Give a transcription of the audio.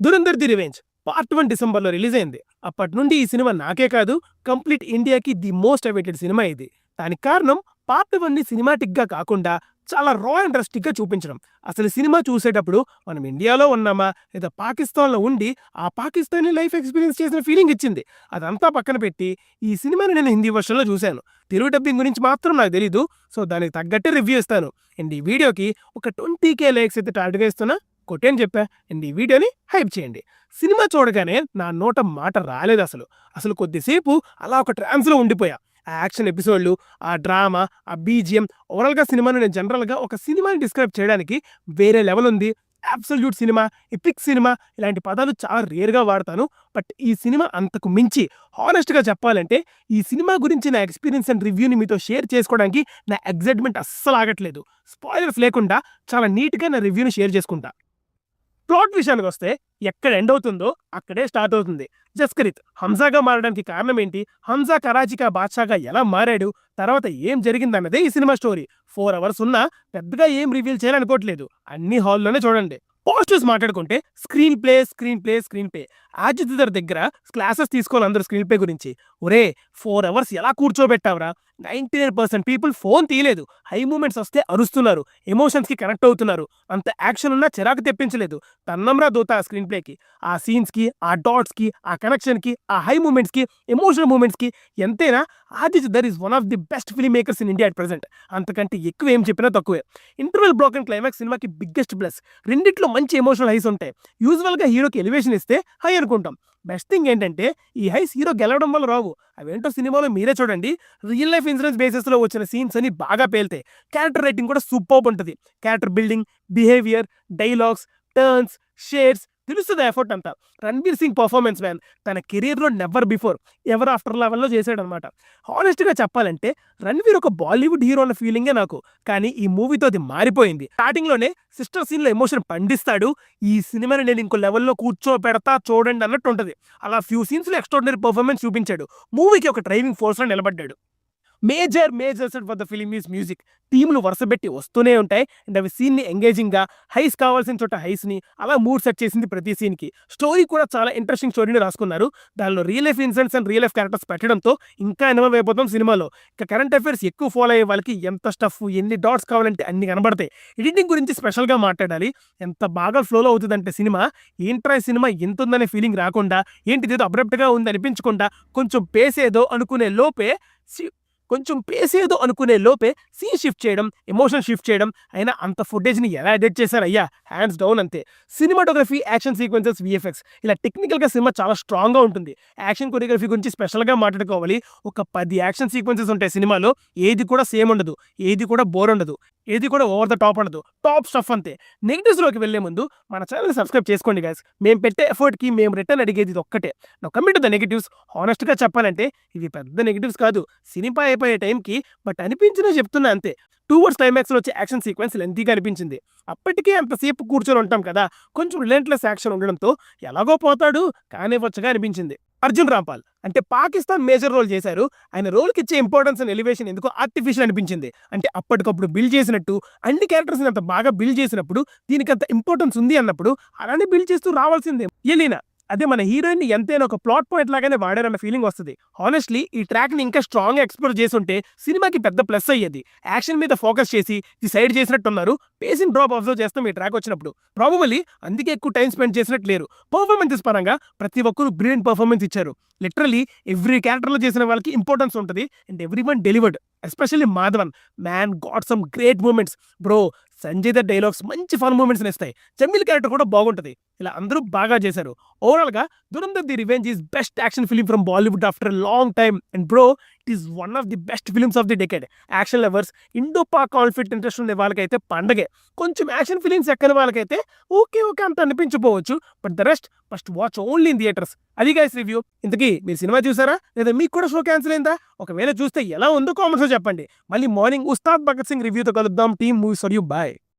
Dhurandhar the revenge part 1 డిసెంబర్లో release అయింది. అప్పటి నుండి ఈ సినిమా నాకే కాదు, కంప్లీట్ ఇండియాకి ది మోస్ట్ అవైటెడ్ సినిమా ఇది. దానికి కారణం పార్ట్ 1ని సినిమాటిక్గా కాకుండా చాలా రా అండ్ రస్టిక్గా చూపించడం. అసలు సినిమా చూసేటప్పుడు మనం ఇండియాలో ఉన్నామా లేదా పాకిస్తాన్లో ఉండి ఆ పాకిస్తానీ లైఫ్ ఎక్స్పీరియన్స్ చేసిన ఫీలింగ్ ఇచ్చింది. అదంతా పక్కన పెట్టి ఈ సినిమాని నేను హిందీ వర్షన్లో చూశాను. తెలుగు డబ్బింగ్ గురించి మాత్రం నాకు తెలీదు. సో దానికి తగ్గట్టే రివ్యూ ఇస్తాను. అండ్ ఈ వీడియోకి ఒక 20K లైక్స్ అయితే టార్గెట్గా ఇస్తున్నా. కొట్టేని చెప్పా. అండ్ ఈ వీడియోని హైప్ చేయండి. సినిమా చూడగానే నా నోట మాట రాలేదు. అసలు కొద్దిసేపు అలా ఒక ట్రాన్స్లో ఉండిపోయా. ఆ యాక్షన్ ఎపిసోడ్లు, ఆ డ్రామా, ఆ బీజిఎం, ఓవరాల్గా సినిమాను నేను జనరల్గా ఒక సినిమాని డిస్క్రైబ్ చేయడానికి వేరే లెవెల్ ఉంది. అబ్సల్యూట్ సినిమా, ఎపిక్ సినిమా ఇలాంటి పదాలు చాలా రేర్గా వాడతాను. బట్ ఈ సినిమా అంతకు మించి. హానెస్ట్గా చెప్పాలంటే ఈ సినిమా గురించి నా ఎక్స్పీరియన్స్ అండ్ రివ్యూని మీతో షేర్ చేసుకోవడానికి నా ఎగ్జైట్మెంట్ అస్సలు ఆగట్లేదు. స్పాయిలర్స్ లేకుండా చాలా నీట్గా నా రివ్యూని షేర్ చేసుకుంటా. ప్లాట్ విషయానికి వస్తే ఎక్కడ ఎండ్ అవుతుందో అక్కడే స్టార్ట్ అవుతుంది. జస్కరిత్ హంజాగా మారడానికి కారణం ఏంటి, హంజా కరాచీకా బాద్షాగా ఎలా మారాడు, తర్వాత ఏం జరిగిందన్నదే ఈ సినిమా స్టోరీ. 4 hours ఉన్నా పెద్దగా ఏం రివీల్ చేయాలనుకోవట్లేదు. అన్ని హాల్లోనే చూడండి. పాజిటివ్స్ మాట్లాడుకుంటే స్క్రీన్ ప్లే. ఆజిత్ దగ్గర క్లాసెస్ తీసుకోవాలి అందరూ స్క్రీన్ ప్లే గురించి. ఒరే 4 hours ఎలా కూర్చోబెట్టావురా? 99% పీపుల్ ఫోన్ తీయలేదు. హై మూమెంట్స్ వస్తే అరుస్తున్నారు, ఎమోషన్స్కి కనెక్ట్ అవుతున్నారు. అంత యాక్షన్ ఉన్నా చిరాకు తెప్పించలేదు. తన్నంరా దోతా ఆ స్క్రీన్ ప్లేకి, ఆ సీన్స్కి, ఆ డాట్స్కి, ఆ కనెక్షన్కి, ఆ హై మూమెంట్స్కి, ఎమోషనల్ మూమెంట్స్కి. ఎంతైనా Aditya Dhar is one of the best film makers in India at present. అంతకంటే ఎక్కువ ఏం చెప్పినా తక్కువే. ఇంటర్వెల్ బ్లాక్ అండ్ క్లైమాక్స్ సినిమాకి బిగ్గెస్ట్ ప్లస్. రెండిట్లో మంచి ఎమోషనల్ హైస్ ఉంటాయి. యూజువల్గా హీరోకి ఎలివేషన్ ఇస్తే హై అనుకుంటాం. బెస్ట్ థింగ్ ఏంటంటే ఈ హైస్ హీరో గెలవడం వల్ల రావు. అవేంటో సినిమాలో మీరే చూడండి. రియల్ లైఫ్ ఇన్సిడెంట్స్ బేసిస్లో వచ్చిన సీన్స్ అని బాగా పేల్తాయి. క్యారెక్టర్ రైటింగ్ కూడా సూపర్ ఉంటుంది. Character building, behaviour, dialogues, turns, shades తెలుస్తుంది ఎఫర్ట్ అంతా. రణ్బీర్ సింగ్ పర్ఫార్మెన్స్ మ్యాన్ తన కెరీర్లో నెవర్ బిఫోర్ ఎవర్ ఆఫ్టర్ లెవెల్లో చేశాడనమాట. హానెస్ట్గా చెప్పాలంటే రణ్వీర్ ఒక బాలీవుడ్ హీరో అన్న ఫీలింగే నాకు. కానీ ఈ మూవీతో అది మారిపోయింది. స్టార్టింగ్లోనే సిస్టర్ సీన్లో ఎమోషన్ పండిస్తాడు. ఈ సినిమాని నేను ఇంకో లెవెల్లో కూర్చోపెడతా చూడండి అన్నట్టు ఉంటుంది. అలా ఫ్యూ సీన్స్లో ఎక్స్ట్రాడినరీ పర్ఫార్మెన్స్ చూపించాడు. మూవీకి ఒక డ్రైవింగ్ ఫోర్స్లో నిలబడ్డాడు. Major set for the film is music. టీములు వరుసపెట్టి వస్తూనే ఉంటాయి. అండ్ అవి సీన్ని ఎంగేజింగ్గా, హైస్ కావాల్సిన చోట హైస్ని అలా మూడ్ సెట్ చేసింది ప్రతి సీన్కి. స్టోరీ కూడా చాలా ఇంట్రెస్టింగ్ స్టోరీని రాసుకున్నారు. దానిలో real life incidents and real life characters పెట్టడంతో ఇంకా ఇన్వాల్వ్ అయిపోతాం సినిమాలో. ఇక కరెంట్ అఫైర్స్ ఎక్కువ ఫాలో అయ్యే వాళ్ళకి ఎంత స్టఫ్, ఎన్ని డాట్స్ కావాలంటే అన్ని కనబడతాయి. ఎడిటింగ్ గురించి స్పెషల్గా మాట్లాడాలి. ఎంత బాగా ఫ్లోలో అవుతుందంటే సినిమా ఏంట్రా సినిమా ఎంత ఉందనే ఫీలింగ్ రాకుండా, ఏంటిదేదో అబ్రప్ట్గా ఉంది అనిపించకుండా, కొంచెం పేస్ ఏదో అనుకునే లోపే సీన్ షిఫ్ట్ చేయడం, ఎమోషన్ షిఫ్ట్ చేయడం. అయినా అంత ఫుటేజ్ని ఎలా ఎడిట్ చేశారయ్యా, హ్యాండ్స్ డౌన్ అంతే. సినిమాటోగ్రఫీ, యాక్షన్ సీక్వెన్సెస్, విఎఫ్ఎక్స్ ఇలా టెక్నికల్గా సినిమా చాలా స్ట్రాంగ్గా ఉంటుంది. యాక్షన్ కొరియోగ్రఫీ గురించి స్పెషల్గా మాట్లాడుకోవాలి. ఒక 10 యాక్షన్ సీక్వెన్సెస్ ఉంటాయి సినిమాలో. ఏది కూడా సేమ్ ఉండదు, ఏది కూడా బోర్ ఉండదు, ఏది కూడా ఓవర్ ద టాప్ ఉండదు. టాప్ స్టఫ్ అంతే. నెగిటివ్స్లోకి వెళ్లే ముందు మన ఛానల్ని సబ్స్క్రైబ్ చేసుకోండి గైస్. మేము పెట్టే ఎఫర్ట్కి మేము రిటర్న్ అడిగేది ఇది ఒక్కటే. నా కమిట్ టు ద నెగిటివ్స్. హానెస్ట్గా చెప్పాలంటే ఇవి పెద్ద నెగిటివ్స్ కాదు సినిమా అయిపోయే టైంకి, బట్ అనిపించినా చెప్తున్నా అంతే. 2 words క్లైమాక్స్లో వచ్చే యాక్షన్ సీక్వెన్స్ లెంతీగా అనిపించింది. అప్పటికే అంతసేపు కూర్చొని ఉంటాం కదా, కొంచెం రిలెంట్లెస్ యాక్షన్ ఉండడంతో ఎలాగో పోతాడు కానివ్వచ్చుగా అనిపించింది. అర్జున్ రాంపాల్ అంటే పాకిస్తాన్ మేజర్ రోల్ చేశారు. ఆయన రోల్కి ఇచ్చే ఇంపార్టెన్స్ అండ్ ఎలివేషన్ ఎందుకో ఆర్టిఫిషియల్ అనిపించింది. అంటే అప్పటికప్పుడు బిల్డ్ చేసినట్టు, అన్ని క్యారెక్టర్స్ని అంత బాగా బిల్డ్ చేసినప్పుడు దీనికి అంత ఇంపార్టెన్స్ ఉంది అన్నప్పుడు అలానే బిల్డ్ చేస్తూ రావాల్సిందే. ఎలీనా అదే మన హీరోయిన్ ఎంతైనా ఒక ప్లాట్ పాయింట్ లాగానే వాడారన్న ఫీలింగ్ వస్తుంది. హానెస్ట్లీ ఈ ట్రాక్ని ఇంకా స్ట్రాంగ్గా ఎక్స్ప్లోర్ చేసి ఉంటే సినిమాకి పెద్ద ప్లస్ అయ్యేది. యాక్షన్ మీద ఫోకస్ చేసి ఈ సైడ్ చేసినట్టున్నారు. పేసింగ్ డ్రాప్ అబ్జర్వ్ చేస్తాం ఈ ట్రాక్ వచ్చినప్పుడు. ప్రాబబుల్లీ అందుకే ఎక్కువ టైం స్పెండ్ చేసినట్టు లేరు. పర్ఫార్మెన్సెస్ పరంగా ప్రతి ఒక్కరు బ్రిలియంట్ పర్ఫార్మెన్స్ ఇచ్చారు. లిటరలీ ఎవ్రీ క్యారెక్టర్లో చేసిన వాళ్ళకి ఇంపార్టెన్స్ ఉంటుంది. And everyone delivered. Especially Madhavan man got some great moments bro. Sanjay Dutt dialogues మంచి ఫన్ మూమెంట్స్ని ఇస్తాయి. జమీల్ క్యారెక్టర్ కూడా బాగుంటుంది. ఇలా అందరూ బాగా చేశారు. ఓవరాల్గా Dhurandhar the revenge is best action film from Bollywood after a long time. And bro it is one of the best films of the decade. Action lovers, Indo Pak conflict interest ఉండే వాళ్ళకైతే పండగే. కొంచెం యాక్షన్ ఫిలిమ్స్ ఎక్కని వాళ్ళకైతే ఓకే అంత అనిపించకపోవచ్చు. But the rest must watch only in theatres. అది guys review. ఇంతకీ మీరు సినిమా చూసారా లేదా మీకు కూడా షో క్యాన్సిల్ అయిందా? ఒకవేళ చూస్తే ఎలా ఉందో కామెంట్స్లో చెప్పండి. మళ్ళీ మార్నింగ్ ఉస్తాద్ భగత్ సింగ్ రివ్యూతో కలుద్దాం. Team movies for you. Bye.